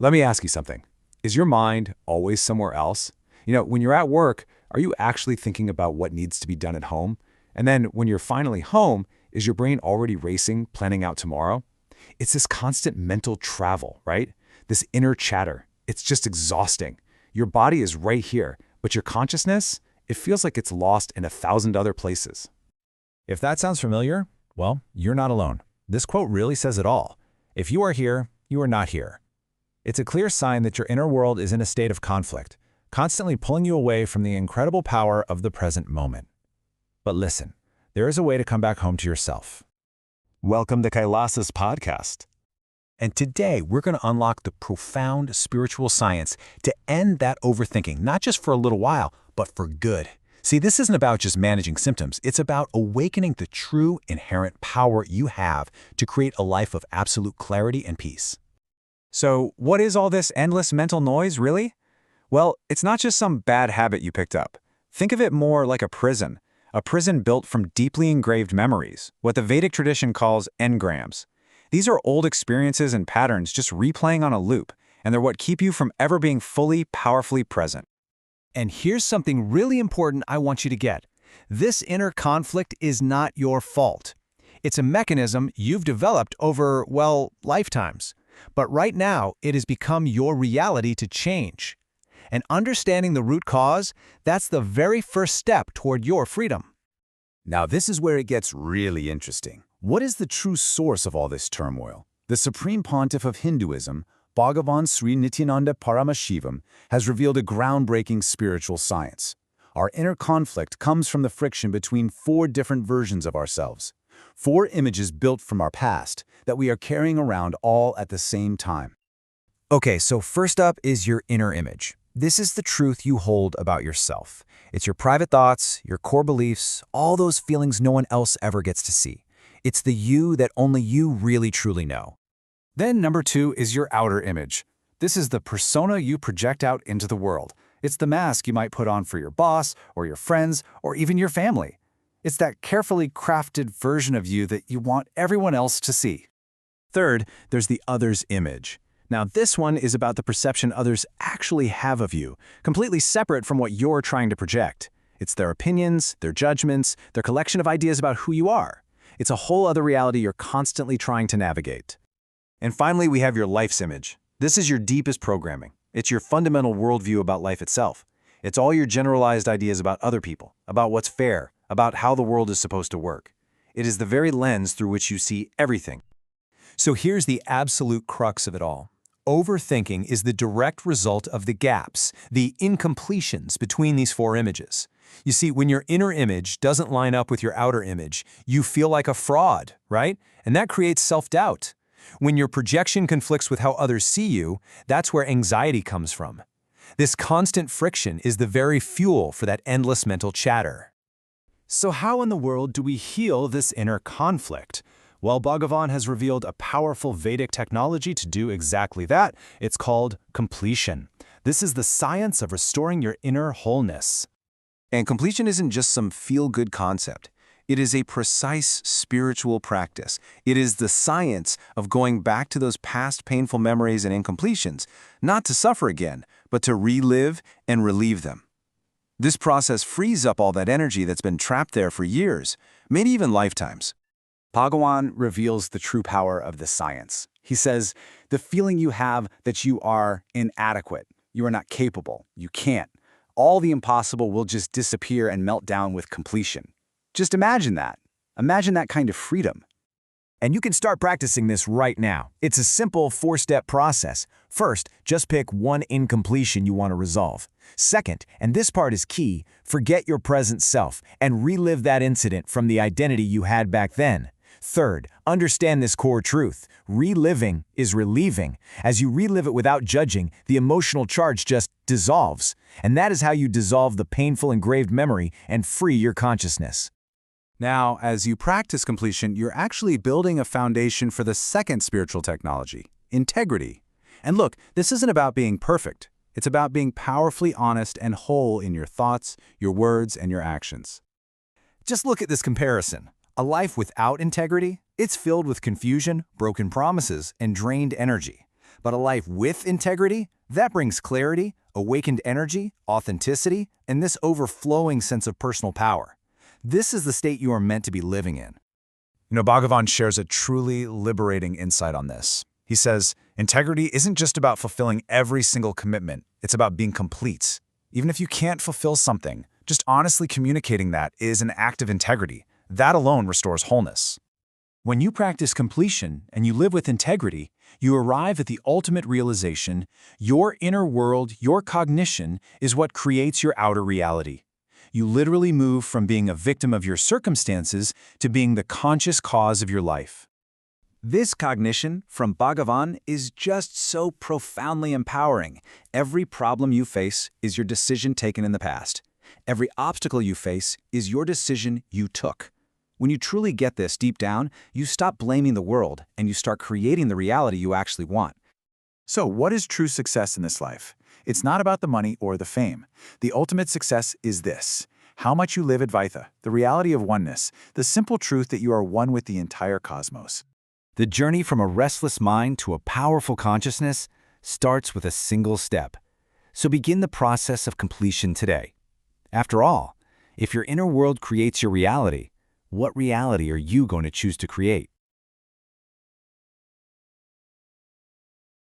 Let me ask you something. Is your mind always somewhere else? When you're at work, are you actually thinking about what needs to be done at home? And then when you're finally home, is your brain already racing, planning out tomorrow? It's this constant mental travel, right? This inner chatter. It's just exhausting. Your body is right here, but your consciousness, it feels like it's lost in 1,000 other places. If that sounds familiar, well, you're not alone. This quote really says it all. If you are here, you are not here. It's a clear sign that your inner world is in a state of conflict, constantly pulling you away from the incredible power of the present moment. But listen, there is a way to come back home to yourself. Welcome to Kailasa's podcast. And today, we're going to unlock the profound spiritual science to end that overthinking, not just for a little while, but for good. See, this isn't about just managing symptoms. It's about awakening the true inherent power you have to create a life of absolute clarity and peace. So, what is all this endless mental noise, really? Well, it's not just some bad habit you picked up. Think of it more like a prison built from deeply engraved memories, what the Vedic tradition calls engrams. These are old experiences and patterns just replaying on a loop, and they're what keep you from ever being fully, powerfully present. And here's something really important I want you to get. This inner conflict is not your fault. It's a mechanism you've developed over, well, lifetimes. But right now, it has become your reality to change. And understanding the root cause, that's the very first step toward your freedom. Now this is where it gets really interesting. What is the true source of all this turmoil? The Supreme Pontiff of Hinduism, BHAGAVAN Sri Nithyananda Paramashivam, has revealed a groundbreaking spiritual science. Our inner conflict comes from the friction between 4 different versions of ourselves. 4 images built from our past that we are carrying around all at the same time. Okay, so first up is your inner image. This is the truth you hold about yourself. It's your private thoughts, your core beliefs, all those feelings no one else ever gets to see. It's the you that only you really truly know. Then number 2 is your outer image. This is the persona you project out into the world. It's the mask you might put on for your boss, or your friends, or even your family. It's that carefully crafted version of you that you want everyone else to see. Third, there's the other's image. Now, this one is about the perception others actually have of you, completely separate from what you're trying to project. It's their opinions, their judgments, their collection of ideas about who you are. It's a whole other reality you're constantly trying to navigate. And finally, we have your life's image. This is your deepest programming. It's your fundamental worldview about life itself. It's all your generalized ideas about other people, about what's fair, about how the world is supposed to work. It is the very lens through which you see everything. So here's the absolute crux of it all. Overthinking is the direct result of the gaps, the incompletions between these 4 images. You see, when your inner image doesn't line up with your outer image, you feel like a fraud, right? And that creates self-doubt. When your projection conflicts with how others see you, that's where anxiety comes from. This constant friction is the very fuel for that endless mental chatter. So how in the world do we heal this inner conflict? Well, Bhagavan has revealed a powerful Vedic technology to do exactly that. It's called completion. This is the science of restoring your inner wholeness. And completion isn't just some feel-good concept. It is a precise spiritual practice. It is the science of going back to those past painful memories and incompletions, not to suffer again, but to relive and relieve them. This process frees up all that energy that's been trapped there for years, maybe even lifetimes. Bhagavan reveals the true power of the science. He says, the feeling you have that you are inadequate, you are not capable, you can't, all the impossible will just disappear and melt down with completion. Just imagine that. Imagine that kind of freedom. And you can start practicing this right now. It's a simple 4-step process. First, just pick one incompletion you want to resolve. Second, and this part is key, forget your present self and relive that incident from the identity you had back then. Third, understand this core truth. Reliving is relieving. As you relive it without judging, the emotional charge just dissolves. And that is how you dissolve the painful engraved memory and free your consciousness. Now, as you practice completion, you're actually building a foundation for the second spiritual technology, integrity. And look, this isn't about being perfect. It's about being powerfully honest and whole in your thoughts, your words, and your actions. Just look at this comparison. A life without integrity, it's filled with confusion, broken promises, and drained energy. But a life with integrity, that brings clarity, awakened energy, authenticity, and this overflowing sense of personal power. This is the state you are meant to be living in. Bhagavan shares a truly liberating insight on this. He says, integrity isn't just about fulfilling every single commitment. It's about being complete. Even if you can't fulfill something, just honestly communicating that is an act of integrity. That alone restores wholeness. When you practice completion and you live with integrity, you arrive at the ultimate realization: your inner world, your cognition, is what creates your outer reality. You literally move from being a victim of your circumstances to being the conscious cause of your life. This cognition from Bhagavan is just so profoundly empowering. Every problem you face is your decision taken in the past. Every obstacle you face is your decision you took. When you truly get this deep down, you stop blaming the world and you start creating the reality you actually want. So what is true success in this life? It's not about the money or the fame. The ultimate success is this: how much you live Advaita, the reality of oneness, the simple truth that you are one with the entire cosmos. The journey from a restless mind to a powerful consciousness starts with a single step. So begin the process of completion today. After all, if your inner world creates your reality, what reality are you going to choose to create?